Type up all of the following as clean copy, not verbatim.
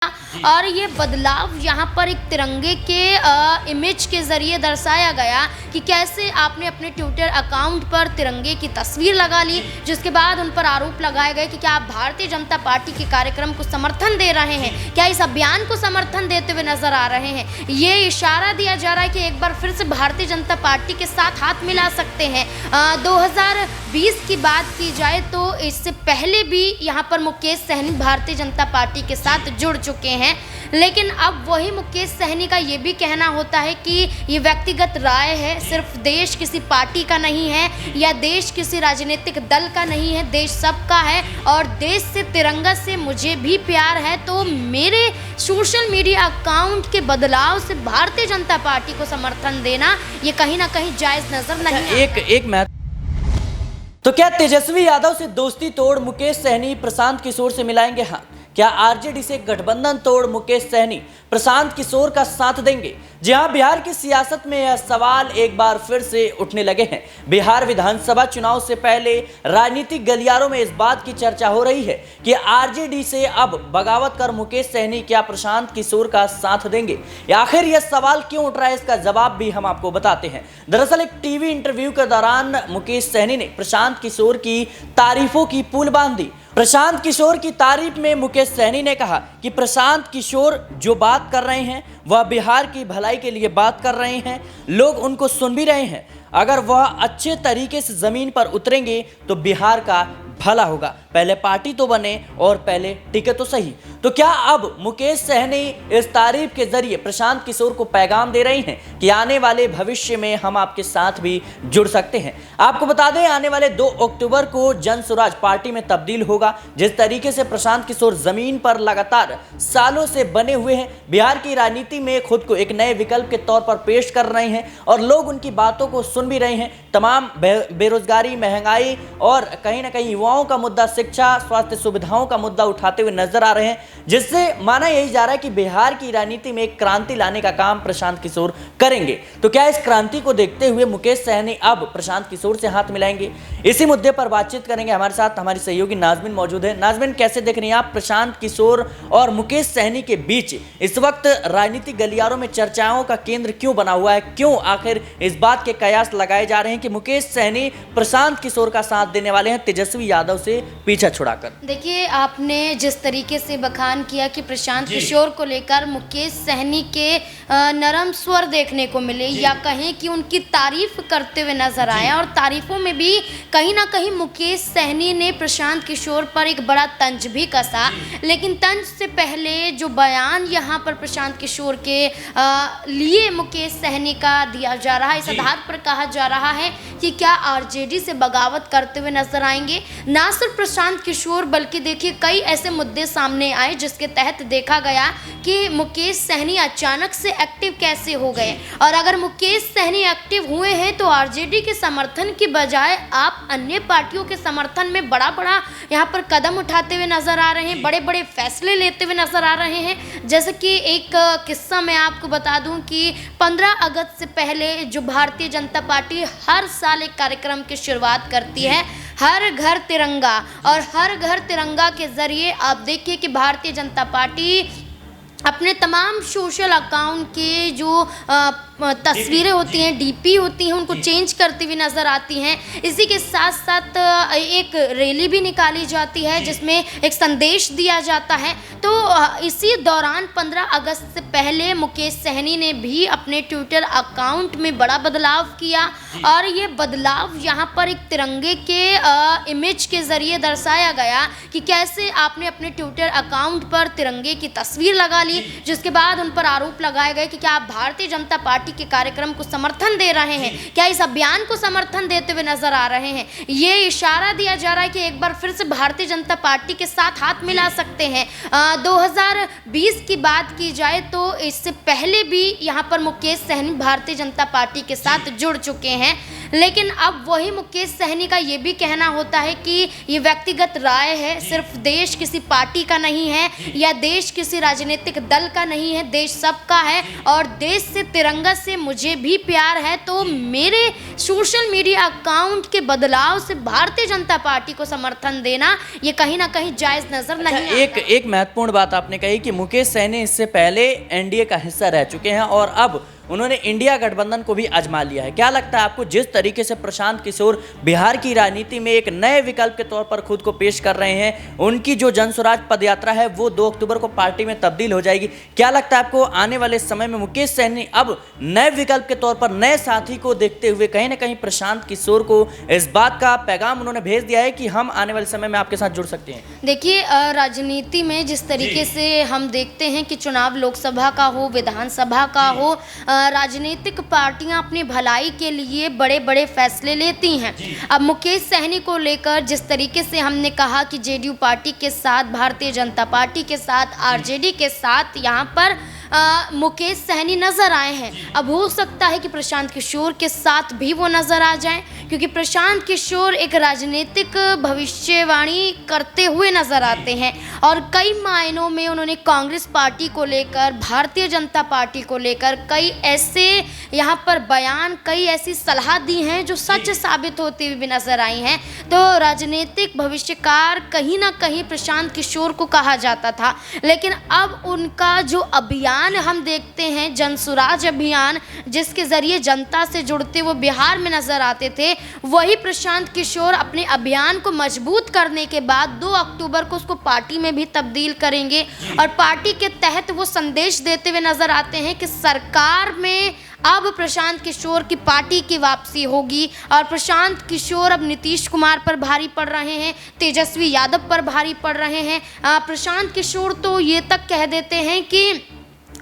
और ये बदलाव यहाँ पर एक तिरंगे के इमेज के ज़रिए दर्शाया गया कि कैसे आपने अपने ट्विटर अकाउंट पर तिरंगे की तस्वीर लगा ली, जिसके बाद उन पर आरोप लगाए गए कि क्या आप भारतीय जनता पार्टी के कार्यक्रम को समर्थन दे रहे हैं, क्या इस अभियान को समर्थन देते हुए नजर आ रहे हैं। ये इशारा दिया जा रहा है कि एक बार फिर से भारतीय जनता पार्टी के साथ हाथ मिला सकते हैं। 2020 की बात की जाए तो इससे पहले भी यहाँ पर मुकेश सहनी भारतीय जनता पार्टी के साथ जुड़ चुके हैं, लेकिन अब वही मुकेश सहनी का ये भी कहना होता है कि ये व्यक्तिगत राय है, सिर्फ देश किसी पार्टी का नहीं है या देश किसी राजनीतिक दल का नहीं है, देश सबका है और देश से तिरंगा से मुझे भी प्यार है। तो मेरे सोशल मीडिया अकाउंट के बदलाव से भारतीय जनता पार्टी को समर्थन देना ये कहीं ना कहीं जायज नजर नहीं आता। तो क्या तेजस्वी यादव से दोस्ती तोड़ मुकेश सहनी प्रशांत किशोर से मिलाएंगे हाथ? क्या आरजेडी से गठबंधन तोड़ मुकेश सहनी प्रशांत किशोर का साथ देंगे? जी हां, बिहार की सियासत में यह सवाल एक बार फिर से उठने लगे हैं। बिहार विधानसभा चुनाव से पहले राजनीतिक गलियारों में इस बात की चर्चा हो रही है कि आरजेडी से अब बगावत कर मुकेश सहनी क्या प्रशांत किशोर का साथ देंगे? आखिर यह सवाल क्यों उठ रहा है, इसका जवाब भी हम आपको बताते हैं। दरअसल एक टीवी इंटरव्यू के दौरान मुकेश सहनी ने प्रशांत किशोर की तारीफों की पुल बांध दी। प्रशांत किशोर की तारीफ में मुकेश सहनी ने कहा कि प्रशांत किशोर जो बात कर रहे हैं वह बिहार की भलाई के लिए बात कर रहे हैं, लोग उनको सुन भी रहे हैं। अगर वह अच्छे तरीके से जमीन पर उतरेंगे तो बिहार का भला होगा। पहले पार्टी तो बने और पहले टिके तो सही। तो क्या अब मुकेश सहनी इस तारीफ के जरिए प्रशांत किशोर को पैगाम दे रही हैं कि आने वाले भविष्य में हम आपके साथ भी जुड़ सकते हैं? आपको बता दें, आने वाले 2 अक्टूबर को जन स्वराज पार्टी में तब्दील होगा। जिस तरीके से प्रशांत किशोर जमीन पर लगातार सालों से बने हुए हैं, बिहार की राजनीति में खुद को एक नए विकल्प के तौर पर पेश कर रहे हैं और लोग उनकी बातों को सुन भी रहे हैं। तमाम बेरोजगारी, महंगाई और कहीं ना कहीं युवाओं का मुद्दा, शिक्षा, स्वास्थ्य सुविधाओं का मुद्दा उठाते हुए नजर आ रहे हैं, जिससे माना यही जा रहा है कि बिहार की राजनीति में एक क्रांति लाने का काम प्रशांत किशोर करेंगे। तो क्या इस क्रांति को देखते हुए मुकेश सहनी अब प्रशांत किशोर से हाथ मिलाएंगे? इसी मुद्दे पर बातचीत करेंगे। हमारे साथ हमारी सहयोगी नाजमिन मौजूद है। नाजमिन, कैसे देख रही हैं आप प्रशांत किशोर और मुकेश सहनी के बीच इस वक्त राजनीतिक गलियारों में चर्चाओं का केंद्र क्यों बना हुआ है? क्यों आखिर इस बात के कयास लगाए जा रहे हैं कि मुकेश सहनी प्रशांत किशोर का साथ देने वाले हैं तेजस्वी यादव से पीछा छुड़ाकर? देखिए, आपने जिस तरीके से बखान किया कि प्रशांत किशोर को लेकर मुकेश सहनी के नरम स्वर देखने को मिले या कहें कि उनकी तारीफ करते हुए नजर आए, और तारीफों में भी कहीं ना कहीं मुकेश सहनी ने प्रशांत किशोर पर एक बड़ा तंज भी कसा। लेकिन तंज से पहले जो बयान यहाँ पर प्रशांत किशोर के लिए मुकेश सहनी का दिया जा रहा है, इस आधार पर कहा जा रहा है कि क्या आरजेडी से बगावत करते हुए नजर आएंगे। ना सिर्फ प्रशांत किशोर बल्कि देखिए कई ऐसे मुद्दे सामने आए जिसके तहत देखा गया कि मुकेश सहनी अचानक से एक्टिव कैसे हो गए, और अगर मुकेश सहनी एक्टिव हुए हैं तो आरजेडी के समर्थन की बजाय आप अन्य पार्टियों के समर्थन में बड़ा बड़ा यहाँ पर कदम उठाते हुए नजर आ रहे हैं, बड़े बड़े फैसले लेते हुए नजर आ रहे हैं। जैसे कि एक किस्सा मैं आपको बता दूं कि 15 अगस्त से पहले जो भारतीय जनता पार्टी हर साल एक कार्यक्रम की शुरुआत करती है, हर घर तिरंगा, और हर घर तिरंगा के जरिए आप देखिए कि भारतीय जनता पार्टी अपने तमाम सोशल अकाउंट के जो तस्वीरें होती हैं, डीपी होती हैं, उनको चेंज करती हुई नज़र आती हैं। इसी के साथ साथ एक रैली भी निकाली जाती है जिसमें एक संदेश दिया जाता है। तो इसी दौरान 15 अगस्त से पहले मुकेश सहनी ने भी अपने ट्विटर अकाउंट में बड़ा बदलाव किया, और ये बदलाव यहाँ पर एक तिरंगे के इमेज के ज़रिए दर्शाया गया कि कैसे आपने अपने ट्विटर अकाउंट पर तिरंगे की तस्वीर लगा ली, जिसके बाद उन पर आरोप लगाए गए कि क्या आप भारतीय जनता पार्टी के कार्यक्रम को समर्थन दे रहे हैं, क्या इस अभियान को समर्थन देते हुए नजर आ रहे हैं। ये इशारा दिया जा रहा है कि एक बार फिर से भारतीय जनता पार्टी के साथ हाथ मिला सकते हैं। 2020 की बात की जाए तो इससे पहले भी यहाँ पर मुकेश सहनी भारतीय जनता पार्टी के साथ जुड़ चुके हैं, लेकिन अब वही मुकेश सहनी का ये भी कहना होता है कि ये व्यक्तिगत राय है, सिर्फ देश किसी पार्टी का नहीं है या देश किसी राजनीतिक दल का नहीं है, देश सबका है और देश से तिरंगा से मुझे भी प्यार है। तो मेरे सोशल मीडिया अकाउंट के बदलाव से भारतीय जनता पार्टी को समर्थन देना ये कहीं ना कहीं जायज नजर नहीं आता। एक महत्वपूर्ण बात आपने कही कि मुकेश सहनी इससे पहले एनडीए का हिस्सा रह चुके हैं और अब उन्होंने इंडिया गठबंधन को भी आजमा लिया है। क्या लगता है आपको, जिस तरीके से प्रशांत किशोर बिहार की राजनीति में एक नए विकल्प के तौर पर खुद को पेश कर रहे हैं, उनकी जो जनस्वराज पदयात्रा है वो 2 अक्टूबर को पार्टी में तब्दील हो जाएगी, क्या लगता है आपको आने वाले समय में मुकेश सहनी अब नए विकल्प के तौर पर नए साथी को देखते हुए कहीं ना कहीं प्रशांत किशोर को इस बात का पैगाम उन्होंने भेज दिया है कि हम आने वाले समय में आपके साथ जुड़ सकते हैं? देखिए, राजनीति में जिस तरीके से हम देखते हैं कि चुनाव लोकसभा का हो, विधानसभा का हो, राजनीतिक पार्टियां अपनी भलाई के लिए बड़े बड़े फैसले लेती हैं। अब मुकेश सहनी को लेकर जिस तरीके से हमने कहा कि जेडीयू पार्टी के साथ, भारतीय जनता पार्टी के साथ, आरजेडी के साथ यहाँ पर मुकेश सहनी नजर आए हैं, अब हो सकता है कि प्रशांत किशोर के साथ भी वो नजर आ जाएं, क्योंकि प्रशांत किशोर एक राजनीतिक भविष्यवाणी करते हुए नजर आते हैं और कई मायनों में उन्होंने कांग्रेस पार्टी को लेकर, भारतीय जनता पार्टी को लेकर कई ऐसे यहाँ पर बयान, कई ऐसी सलाह दी हैं जो सच साबित होती हुई भी नजर आई हैं। तो राजनीतिक भविष्यकार कहीं ना कहीं प्रशांत किशोर को कहा जाता था, लेकिन अब उनका जो अभियान हम देखते हैं, जनसुराज अभियान, जिसके जरिए जनता से जुड़ते वो बिहार में नजर आते थे, वही प्रशांत किशोर अपने अभियान को मजबूत करने के बाद 2 अक्टूबर को उसको पार्टी में भी तब्दील करेंगे और पार्टी के तहत वो संदेश देते हुए नजर आते हैं कि सरकार में अब प्रशांत किशोर की पार्टी की वापसी होगी और प्रशांत किशोर अब नीतीश कुमार पर भारी पड़ रहे हैं, तेजस्वी यादव पर भारी पड़ रहे हैं। प्रशांत किशोर तो ये तक कह देते हैं कि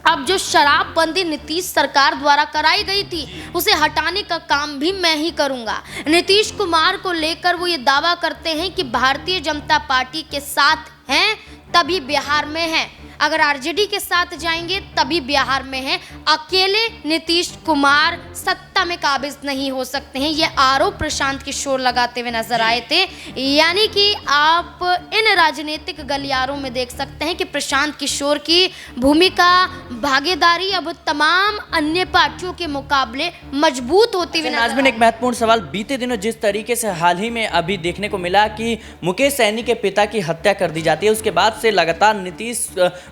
अब जो शराबबंदी नीतीश सरकार द्वारा कराई गई थी उसे हटाने का काम भी मैं ही करूंगा। नीतीश कुमार को लेकर वो ये दावा करते हैं कि भारतीय जनता पार्टी के साथ हैं तभी बिहार में हैं, अगर आरजेडी के साथ जाएंगे तभी बिहार में हैं, अकेले नीतीश कुमार सत्ता में काबिज नहीं हो सकते हैं। ये आरोप प्रशांत किशोर लगाते हुए नजर आए थे। यानी कि आप इन राजनीतिक गलियारों में देख सकते हैं कि प्रशांत किशोर की भूमिका, भागीदारी अब तमाम अन्य पार्टियों के मुकाबले मजबूत होती हुई नजर। एक महत्वपूर्ण सवाल, बीते दिनों जिस तरीके से हाल ही में अभी देखने को मिला कि मुकेश सहनी के पिता की हत्या कर दी जाती है, उसके बाद से लगातार नीतीश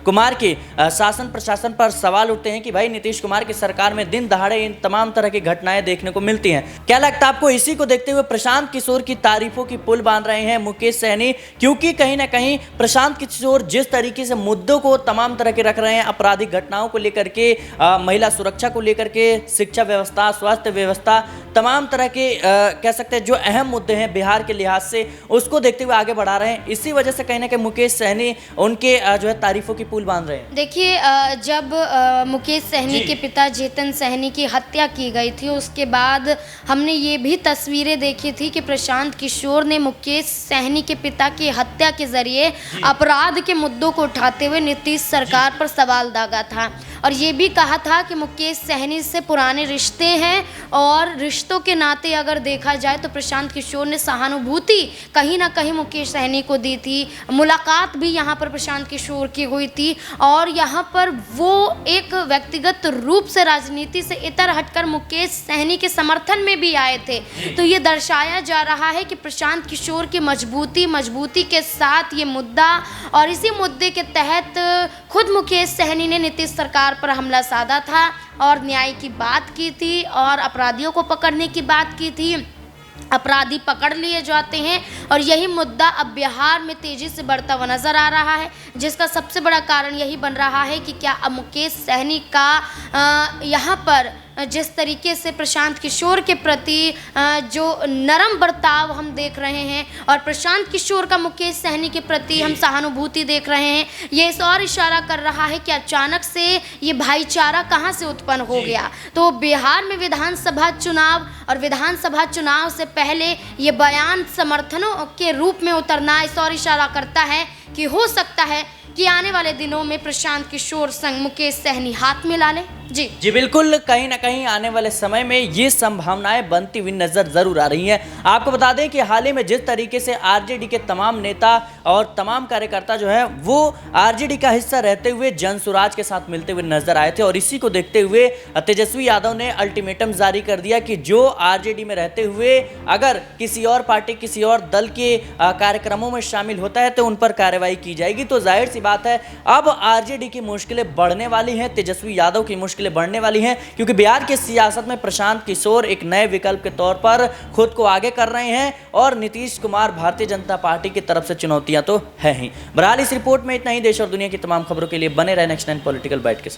कुमार के शासन प्रशासन पर सवाल उठते हैं कि भाई नीतीश कुमार की सरकार में दिन दहाड़े इन तमाम तरह की घटनाएं देखने को मिलती हैं। क्या लगता है आपको, इसी को देखते हुए प्रशांत किशोर की तारीफों की पुल बांध रहे हैं मुकेश सहनी? क्योंकि कहीं ना कहीं प्रशांत किशोर जिस तरीके से मुद्दों को तमाम तरह के रख रहे हैं, आपराधिक घटनाओं को लेकर के, महिला सुरक्षा को लेकर के, शिक्षा व्यवस्था, स्वास्थ्य व्यवस्था, तमाम तरह के कह सकते हैं जो अहम मुद्दे हैं बिहार के लिहाज से, उसको देखते हुए आगे बढ़ा रहे हैं। इसी वजह से कहीं ना कहीं मुकेश सहनी उनके जो है तारीफों की पुल बांध रहे हैं। देखिए, जब मुकेश सहनी के पिता चेतन सहनी की हत्या की गई थी, उसके बाद हमने ये भी तस्वीरें देखी थी कि प्रशांत किशोर ने मुकेश सहनी के पिता की हत्या के जरिए अपराध के मुद्दों को उठाते हुए नीतीश सरकार पर सवाल दागा था और ये भी कहा था कि मुकेश सहनी से पुराने रिश्ते हैं और रिश्तों के नाते अगर देखा जाए तो प्रशांत किशोर ने सहानुभूति कहीं ना कहीं मुकेश सहनी को दी थी। मुलाकात भी यहाँ पर प्रशांत किशोर की हुई थी और यहाँ पर वो एक व्यक्तिगत रूप से राजनीति से इतर हटकर मुकेश सहनी के समर्थन में भी आए थे। तो ये दर्शाया जा रहा है कि प्रशांत किशोर की मजबूती के साथ ये मुद्दा और इसी मुद्दे के तहत खुद मुकेश सहनी ने नीतीश सरकार पर हमला साधा था और न्याय की बात की थी और अपराधियों को पकड़ने की बात की थी। अपराधी पकड़ लिए जाते हैं और यही मुद्दा अब बिहार में तेजी से बढ़ता हुआ नजर आ रहा है, जिसका सबसे बड़ा कारण यही बन रहा है कि क्या अब मुकेश सहनी का यहाँ पर जिस तरीके से प्रशांत किशोर के प्रति जो नरम बर्ताव हम देख रहे हैं और प्रशांत किशोर का मुकेश सहनी के प्रति हम सहानुभूति देख रहे हैं, ये इस और इशारा कर रहा है कि अचानक से ये भाईचारा कहाँ से उत्पन्न हो गया। तो बिहार में विधानसभा चुनाव और विधानसभा चुनाव से पहले ये बयान समर्थनों के रूप में उतरना इस और इशारा करता है कि हो सकता है कि आने वाले दिनों में प्रशांत किशोर संग मुकेश सहनी हाथ मिला ले। जी बिल्कुल, कहीं ना कहीं आने वाले समय में ये संभावनाएं बनती हुई नजर जरूर आ रही हैं। आपको बता दें कि हाल ही में जिस तरीके से आरजेडी के तमाम नेता और तमाम कार्यकर्ता जो हैं वो आरजेडी का हिस्सा रहते हुए जनसुराज के साथ मिलते हुए नजर आए थे, और इसी को देखते हुए तेजस्वी यादव ने अल्टीमेटम जारी कर दिया कि जो आरजेडी में रहते हुए अगर किसी और पार्टी किसी और दल के कार्यक्रमों में शामिल होता है तो उन पर कार्रवाई की जाएगी। तो जाहिर सी बात है अब आरजेडी की मुश्किलें बढ़ने वाली हैं, तेजस्वी यादव की मुश्किलें बढ़ने वाली हैं, क्योंकि बिहार की सियासत में प्रशांत किशोर एक नए विकल्प के तौर पर खुद को आगे कर रहे हैं, और नीतीश कुमार भारतीय जनता पार्टी की तरफ से चुनौतियां तो है ही। बहरहाल इस रिपोर्ट में इतना ही। देश और दुनिया की तमाम खबरों के लिए बने रहे नेक्स्ट 9 पॉलिटिकल बाइट के साथ।